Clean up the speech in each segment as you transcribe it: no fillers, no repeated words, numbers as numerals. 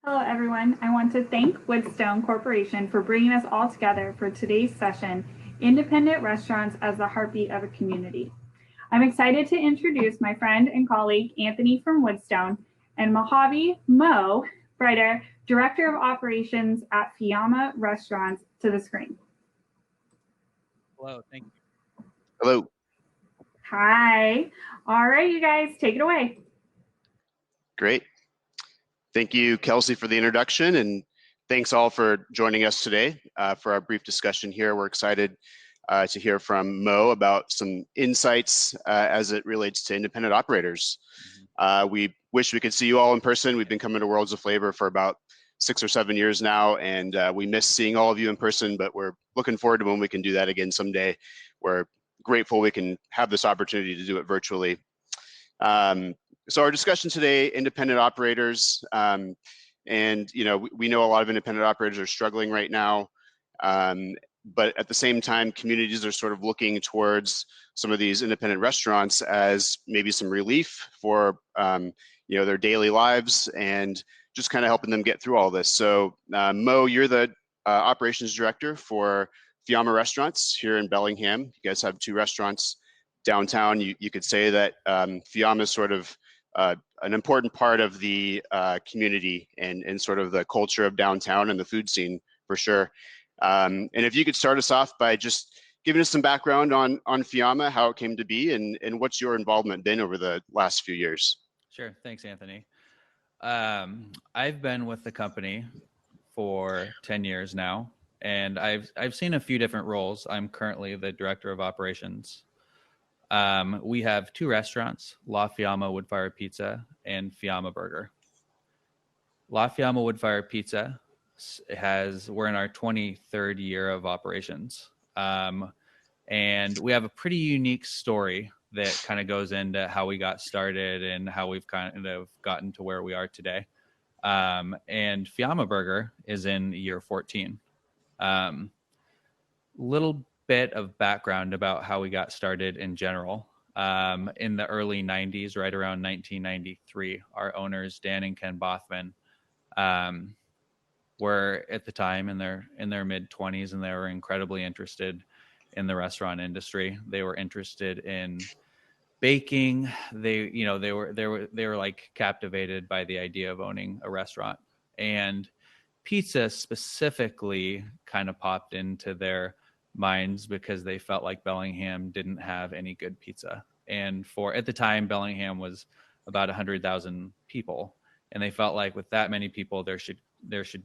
Hello, everyone. I want to thank Woodstone Corporation for bringing us all together for today's session, Independent Restaurants as the Heartbeat of a Community. I'm excited to introduce my friend and colleague, Anthony from Woodstone, and Mojave Breiter, Director of Operations at Fiamma Restaurants, to the screen. Hello, thank you. Hello. Hi. All right, you guys, take it away. Great. Thank you, Kelsey, for the introduction, and thanks all for joining us today for our brief discussion here. We're excited to hear from Mo about some insights as it relates to independent operators. We wish we could see you all in person. We've been coming to Worlds of Flavor for about 6 or 7 years now, and we miss seeing all of you in person, but we're looking forward to when we can do that again someday. We're grateful we can have this opportunity to do it virtually. So our discussion today, independent operators, and we know a lot of independent operators are struggling right now, but at the same time, communities are sort of looking towards some of these independent restaurants as maybe some relief for their daily lives and just kind of helping them get through all this. So Mo, you're the operations director for Fiamma Restaurants here in Bellingham. You guys have 2 restaurants downtown. You could say that Fiamma is sort of an important part of the community and sort of the culture of downtown and the food scene for sure. And if you could start us off by just giving us some background on Fiamma, how it came to be, and what's your involvement been over the last few years? Sure, thanks, Anthony. I've been with the company for 10 years now, and I've seen a few different roles. I'm currently the director of operations. We have 2 restaurants, La Fiamma Wood-Fired Pizza and Fiamma Burger. La Fiamma Wood-Fired Pizza we're in our 23rd year of operations. And we have a pretty unique story that kind of goes into how we got started and how we've kind of gotten to where we are today. And Fiamma Burger is in year 14. Little bit of background about how we got started in general. In the early 90s, right around 1993, our owners, Dan and Ken Bothman, were at the time in their mid-20s, and they were incredibly interested in the restaurant industry. They were interested in baking. They were like captivated by the idea of owning a restaurant, and pizza specifically kind of popped into their minds because they felt like Bellingham didn't have any good pizza. And at the time, Bellingham was about 100,000 people, and they felt like with that many people, there should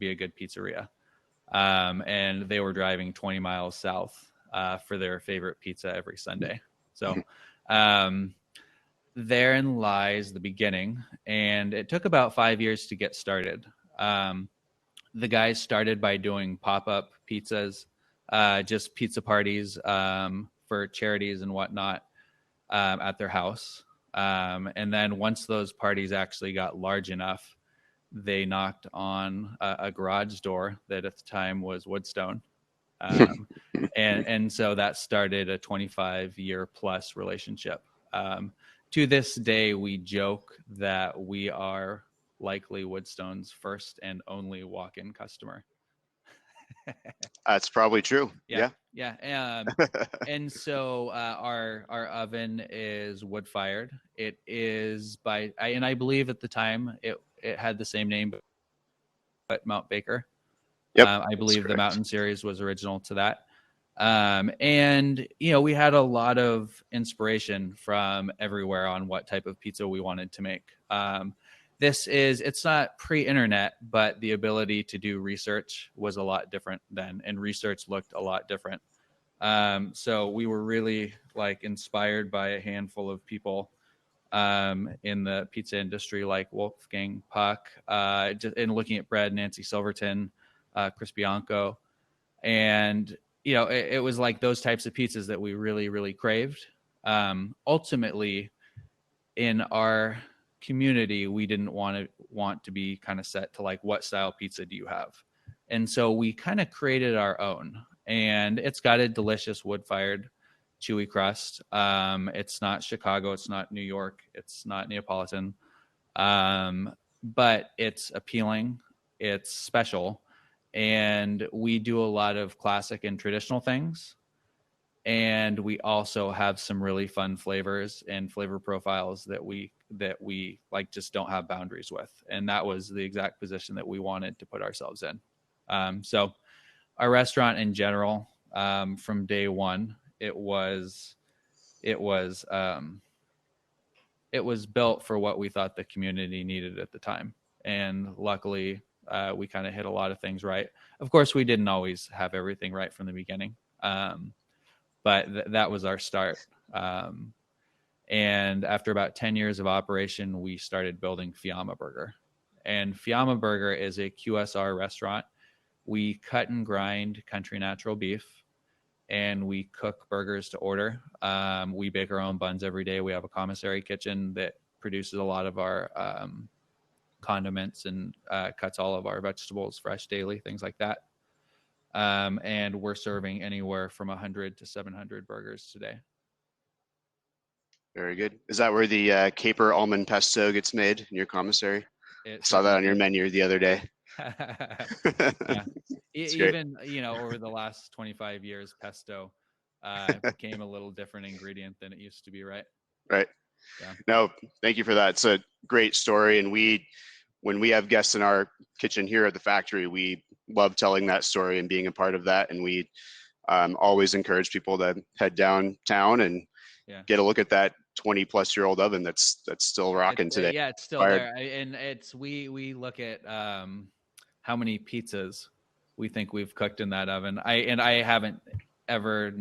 be a good pizzeria. And they were driving 20 miles south for their favorite pizza every Sunday. So therein lies the beginning, and it took about 5 years to get started. The guys started by doing pop-up pizzas, just pizza parties for charities and whatnot at their house. And then once those parties actually got large enough, they knocked on a garage door that at the time was Woodstone. And so that started a 25-year plus relationship. To this day, we joke that we are likely Woodstone's first and only walk-in customer. That's probably true. Yeah. And so our oven is wood fired. It is and I believe at the time it had the same name, but Mount Baker. Yep, I believe the Mountain series was original to that. And we had a lot of inspiration from everywhere on what type of pizza we wanted to make. It's not pre-internet, but the ability to do research was a lot different then, and research looked a lot different. So we were really inspired by a handful of people in the pizza industry, like Wolfgang Puck, and looking at bread, Nancy Silverton, Chris Bianco. And, it was like those types of pizzas that we really, really craved. Ultimately, in our community, we didn't want to be kind of set to what style pizza do you have? And so we kind of created our own, and it's got a delicious wood-fired chewy crust. It's not Chicago, it's not New York, it's not Neapolitan, but it's appealing. it's special. And we do a lot of classic and traditional things. And we also have some really fun flavors and flavor profiles that we like just don't have boundaries with. And that was the exact position that we wanted to put ourselves in. So our restaurant in general, from day one, it was built for what we thought the community needed at the time. And luckily, we kind of hit a lot of things right. Of course, we didn't always have everything right from the beginning. But that was our start. And after about 10 years of operation, we started building Fiamma Burger. And Fiamma Burger is a QSR restaurant. We cut and grind country natural beef, and we cook burgers to order. We bake our own buns every day. We have a commissary kitchen that produces a lot of our condiments and cuts all of our vegetables fresh daily, things like that. And we're serving anywhere from 100 to 700 burgers today. Very good. Is that where the caper almond pesto gets made in your commissary? I saw that on your menu the other day. Yeah. Even, over the last 25 years, pesto became a little different ingredient than it used to be, right? Right. Yeah. No, thank you for that. It's a great story. And when we have guests in our kitchen here at the factory, we love telling that story and being a part of that. And we always encourage people to head downtown and get a look at that 20-plus-year-old oven that's still rocking today. Yeah, it's still there. And we look at how many pizzas we think we've cooked in that oven. I haven't ever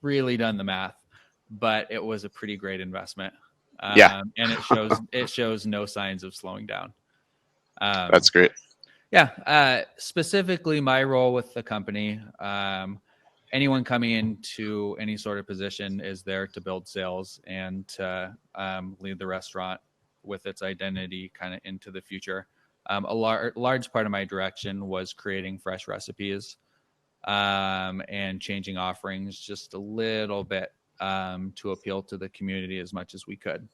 really done the math, but it was a pretty great investment. And it shows no signs of slowing down. That's great. Yeah. Specifically, my role with the company, anyone coming into any sort of position is there to build sales and to lead the restaurant with its identity kind of into the future. A large part of my direction was creating fresh recipes and changing offerings just a little bit to appeal to the community as much as we could.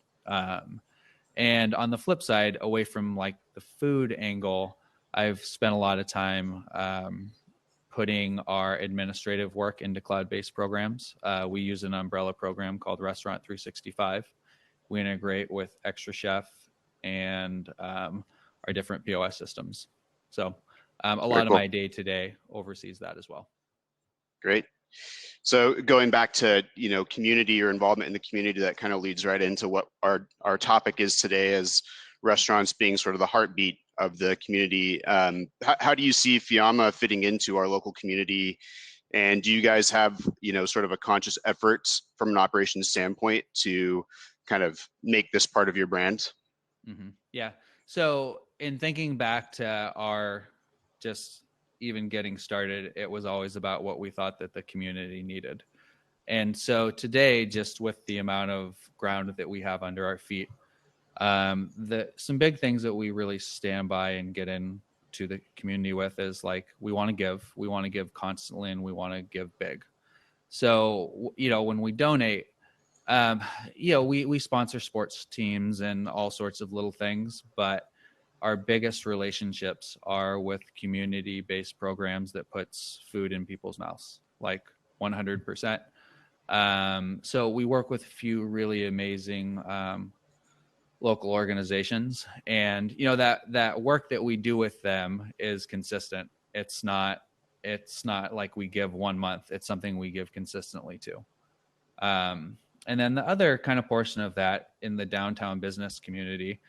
And on the flip side, away from like the food angle, I've spent a lot of time putting our administrative work into cloud-based programs. We use an umbrella program called Restaurant 365. We integrate with Extra Chef and our different POS systems. So a lot of my day-to-day oversees that as well. Great. So going back to, community or involvement in the community, that kind of leads right into what our topic is today, as restaurants being sort of the heartbeat of the community. How do you see Fiamma fitting into our local community? And do you guys have, sort of a conscious effort from an operations standpoint to kind of make this part of your brand? Mm-hmm. Yeah. So in thinking back to our just even getting started, it was always about what we thought that the community needed. And so today, just with the amount of ground that we have under our feet, some big things that we really stand by and get into the community with is like, we want to give constantly, and we want to give big. So, when we donate, we sponsor sports teams and all sorts of little things, but our biggest relationships are with community-based programs that puts food in people's mouths, like 100%. So we work with a few really amazing local organizations, and that work that we do with them is consistent. It's not like we give 1 month. It's something we give consistently to. And then the other kind of portion of that in the downtown business community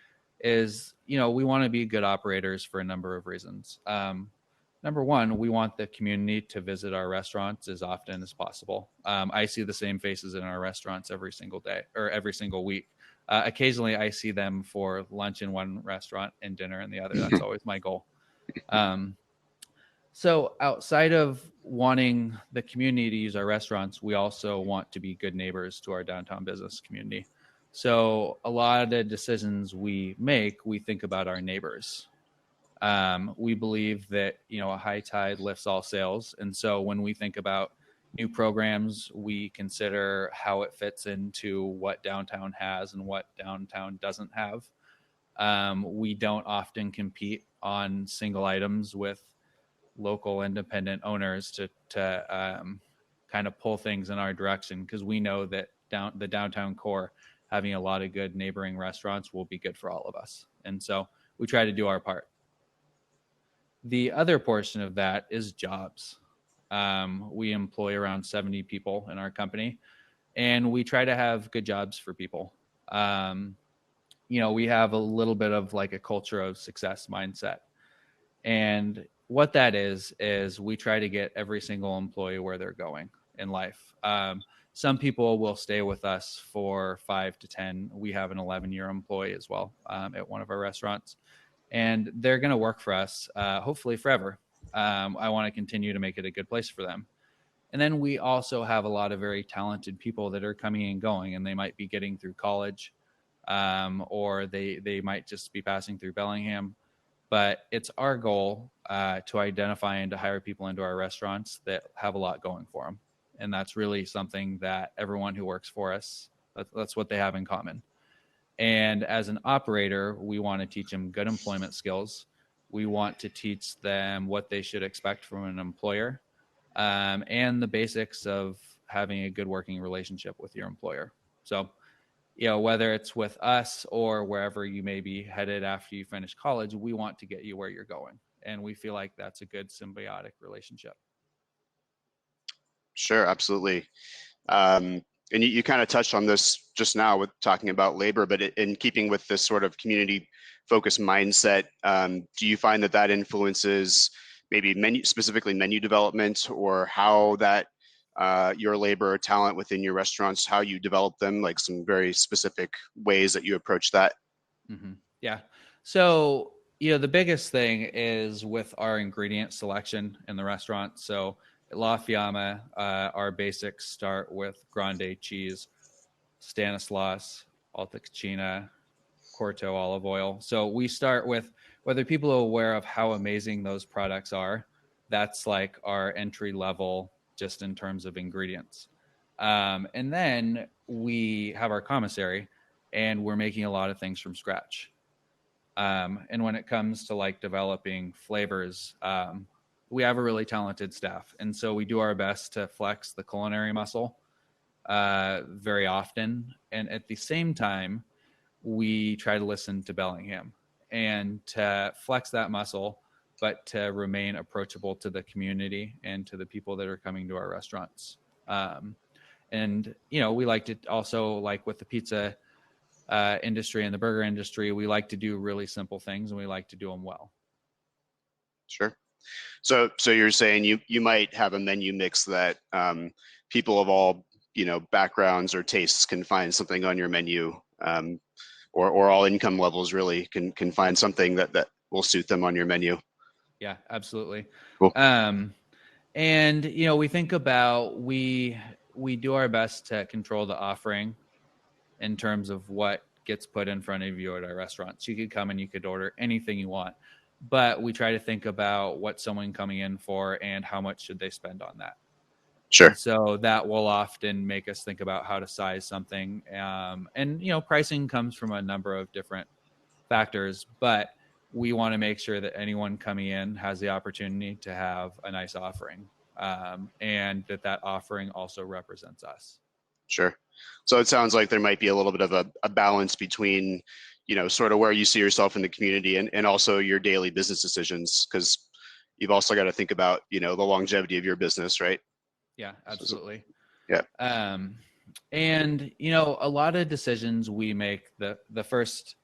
is, we want to be good operators for a number of reasons. Number one, we want the community to visit our restaurants as often as possible. I see the same faces in our restaurants every single day or every single week. Occasionally I see them for lunch in one restaurant and dinner in the other. That's always my goal. So outside of wanting the community to use our restaurants, we also want to be good neighbors to our downtown business community. So a lot of the decisions we make, we think about our neighbors. We believe that, a high tide lifts all sails. And so when we think about new programs, we consider how it fits into what downtown has and what downtown doesn't have. We don't often compete on single items with local independent owners to kind of pull things in our direction, because we know that the downtown core, having a lot of good neighboring restaurants, will be good for all of us. And so we try to do our part. The other portion of that is jobs. We employ around 70 people in our company, and we try to have good jobs for people. We have a little bit of like a culture of success mindset. And what that is we try to get every single employee where they're going in life. Some people will stay with us for 5 to 10. We have an 11-year employee as well at one of our restaurants, and they're going to work for us hopefully forever. I want to continue to make it a good place for them. And then we also have a lot of very talented people that are coming and going, and they might be getting through college, or they might just be passing through Bellingham. But it's our goal to identify and to hire people into our restaurants that have a lot going for them. And that's really something that everyone who works for us, that's what they have in common. And as an operator, we want to teach them good employment skills. We want to teach them what they should expect from an employer, and the basics of having a good working relationship with your employer. So, whether it's with us or wherever you may be headed after you finish college, we want to get you where you're going. And we feel like that's a good symbiotic relationship. Sure, absolutely. And you kind of touched on this just now with talking about labor, but in keeping with this sort of community-focused mindset, do you find that influences maybe specifically menu development, or how that your labor or talent within your restaurants, how you develop them, like some very specific ways that you approach that? Mm-hmm. Yeah. So, the biggest thing is with our ingredient selection in the restaurant. So at La Fiamma, our basics start with grande cheese, Stanislaus, Alta Cucina, Corto olive oil. So we start with, whether people are aware of how amazing those products are, that's like our entry level just in terms of ingredients. And then we have our commissary, and we're making a lot of things from scratch. And when it comes to like developing flavors, we have a really talented staff. And so we do our best to flex the culinary muscle very often. And at the same time, we try to listen to Bellingham and to flex that muscle, but to remain approachable to the community and to the people that are coming to our restaurants. And, we like to also, like with the pizza industry and the burger industry, we like to do really simple things, and we like to do them well. Sure. So you're saying you might have a menu mix that people of all backgrounds or tastes can find something on your menu, or all income levels really can find something that will suit them on your menu. Yeah, absolutely. Cool. And we think about we do our best to control the offering in terms of what gets put in front of you at our restaurants. You could come and you could order anything you want, but we try to think about what someone coming in for and how much should they spend on that. Sure. And so that will often make us think about how to size something. And pricing comes from a number of different factors, but we want to make sure that anyone coming in has the opportunity to have a nice offering, and that offering also represents us. Sure. So it sounds like there might be a little bit of a balance between, sort of where you see yourself in the community and also your daily business decisions, because you've also got to think about, the longevity of your business, right? Yeah, absolutely. Yeah. And, a lot of decisions we make, the first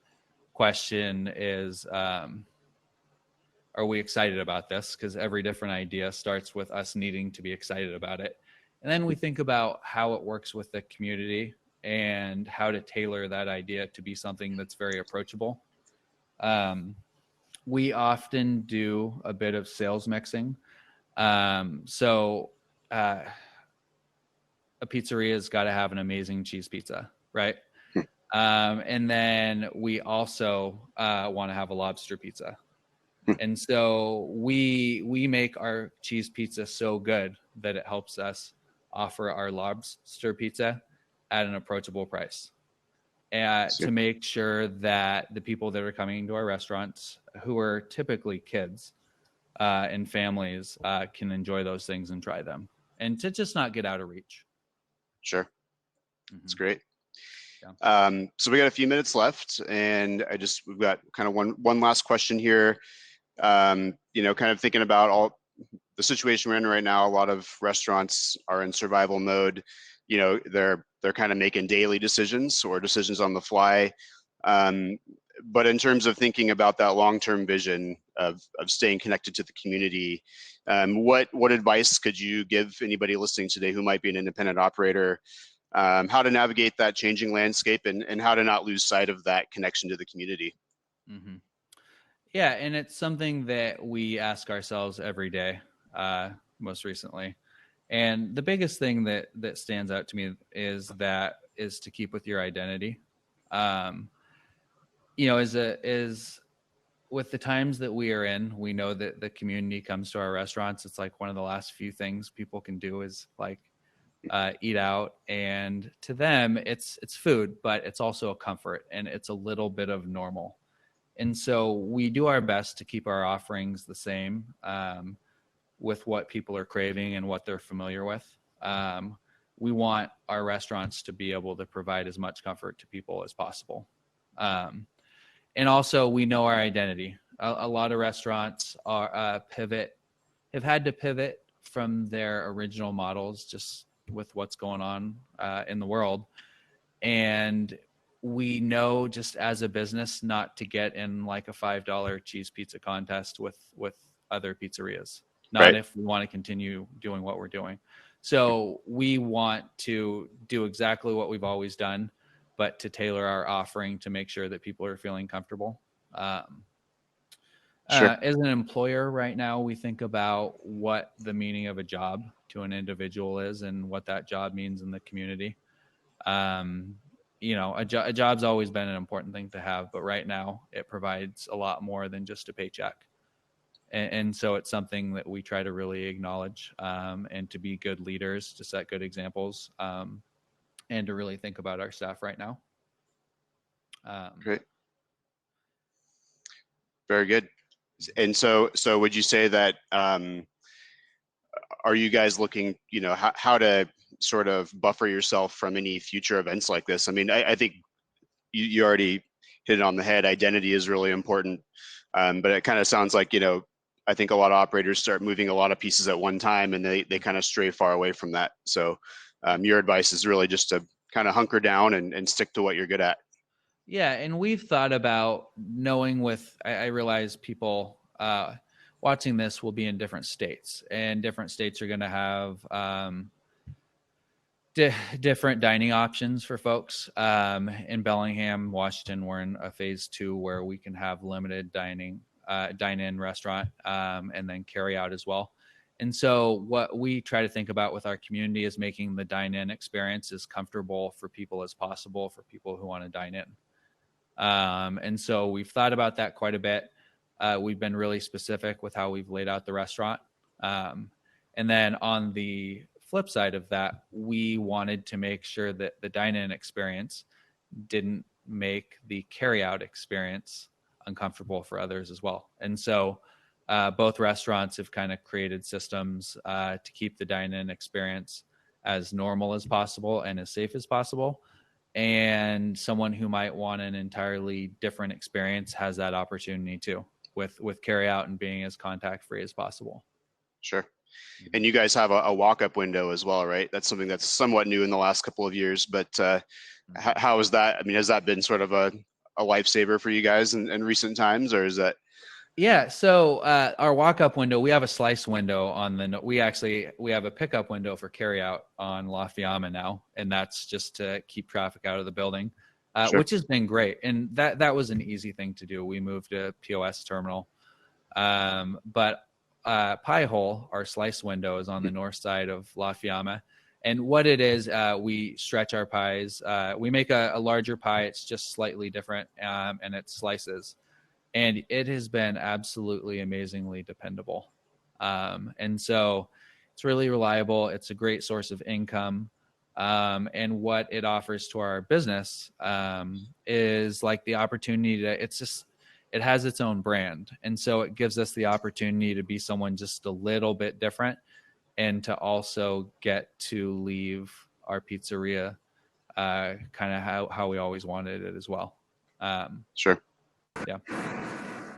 question is, are we excited about this? Because every different idea starts with us needing to be excited about it. And then we think about how it works with the community and how to tailor that idea to be something that's very approachable. We often do a bit of sales mixing. So a pizzeria has got to have an amazing cheese pizza, right? And then we also want to have a lobster pizza. And so we make our cheese pizza so good that it helps us offer our lobster pizza at an approachable price. to make sure that the people that are coming into our restaurants, who are typically kids and families, can enjoy those things and try them, and to just not get out of reach. Sure. That's great. Yeah. So we got a few minutes left, and we've got kind of one last question here. Kind of thinking about all the situation we're in right now. A lot of restaurants are in survival mode. They're kind of making daily decisions or decisions on the fly. But in terms of thinking about that long-term vision of staying connected to the community, what advice could you give anybody listening today who might be an independent operator, how to navigate that changing landscape and how to not lose sight of that connection to the community? Mm-hmm. Yeah, and it's something that we ask ourselves every day, most recently. And the biggest thing that stands out to me is to keep with your identity. Is with the times that we are in, we know that the community comes to our restaurants. It's like one of the last few things people can do is like eat out, and to them it's food, but it's also a comfort, and it's a little bit of normal. And so we do our best to keep our offerings the same with what people are craving and what they're familiar with. We want our restaurants to be able to provide as much comfort to people as possible. And also, we know our identity. A lot of restaurants are have had to pivot from their original models just with what's going on in the world. And we know, just as a business, not to get in like a $5 cheese pizza contest with other pizzerias. Not right. If we want to continue doing what we're doing. So we want to do exactly what we've always done, but to tailor our offering to make sure that people are feeling comfortable. Sure. As an employer right now, we think about what the meaning of a job to an individual is and what that job means in the community. A job's always been an important thing to have, but right now it provides a lot more than just a paycheck. And so it's something that we try to really acknowledge, and to be good leaders, to set good examples, and to really think about our staff right now. Great. Very good. And so would you say that, are you guys looking, how to sort of buffer yourself from any future events like this? I mean, I think you already hit it on the head. Identity is really important. But it kind of sounds like, I think a lot of operators start moving a lot of pieces at one time, and they kind of stray far away from that. So your advice is really just to kind of hunker down and stick to what you're good at. Yeah, and we've thought about knowing I realize people watching this will be in different states, and different states are going to have different dining options for folks. In Bellingham, Washington, we're in a phase 2 where we can have limited dine-in restaurant, and then carry out as well. And so what we try to think about with our community is making the dine-in experience as comfortable for people as possible for people who want to dine in. And so we've thought about that quite a bit. We've been really specific with how we've laid out the restaurant. And then on the flip side of that, we wanted to make sure that the dine-in experience didn't make the carry-out experience uncomfortable for others as well. And so both restaurants have kind of created systems to keep the dine-in experience as normal as possible and as safe as possible. And someone who might want an entirely different experience has that opportunity too, with carry out and being as contact free as possible. Sure. And you guys have a walk-up window as well, right? That's something that's somewhat new in the last couple of years, but how is that? I mean, has that been sort of a lifesaver for you guys in recent times, or is that? Yeah. So our walk-up window, we have a slice window we have a pickup window for carryout on La Fiamma now, and that's just to keep traffic out of the building, Sure. Which has been great. And that was an easy thing to do. We moved to POS terminal, but Pie Hole, our slice window, is on the north side of La Fiamma. And what it is, we stretch our pies. We make a larger pie. It's just slightly different, and it slices. And it has been absolutely amazingly dependable. And so it's really reliable. It's a great source of income. And what it offers to our business is like the opportunity to, it has its own brand. And so it gives us the opportunity to be someone just a little bit different, and to also get to leave our pizzeria kind of how we always wanted it as well. Sure. Yeah.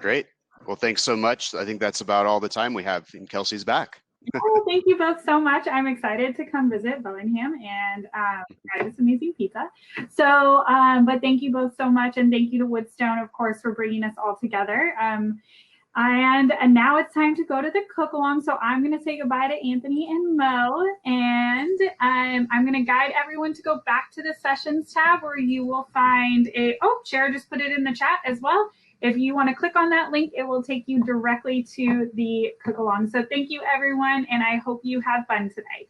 Great. Well, thanks so much. I think that's about all the time we have, and Kelsey's back. Oh, thank you both so much. I'm excited to come visit Bellingham and try this amazing pizza. So, but thank you both so much. And thank you to Woodstone, of course, for bringing us all together. And now it's time to go to the cook along. So I'm going to say goodbye to Anthony and Mo, and I'm going to guide everyone to go back to the sessions tab, where you will find Cher just put it in the chat as well. If you want to click on that link, it will take you directly to the cook along. So thank you, everyone, and I hope you have fun today.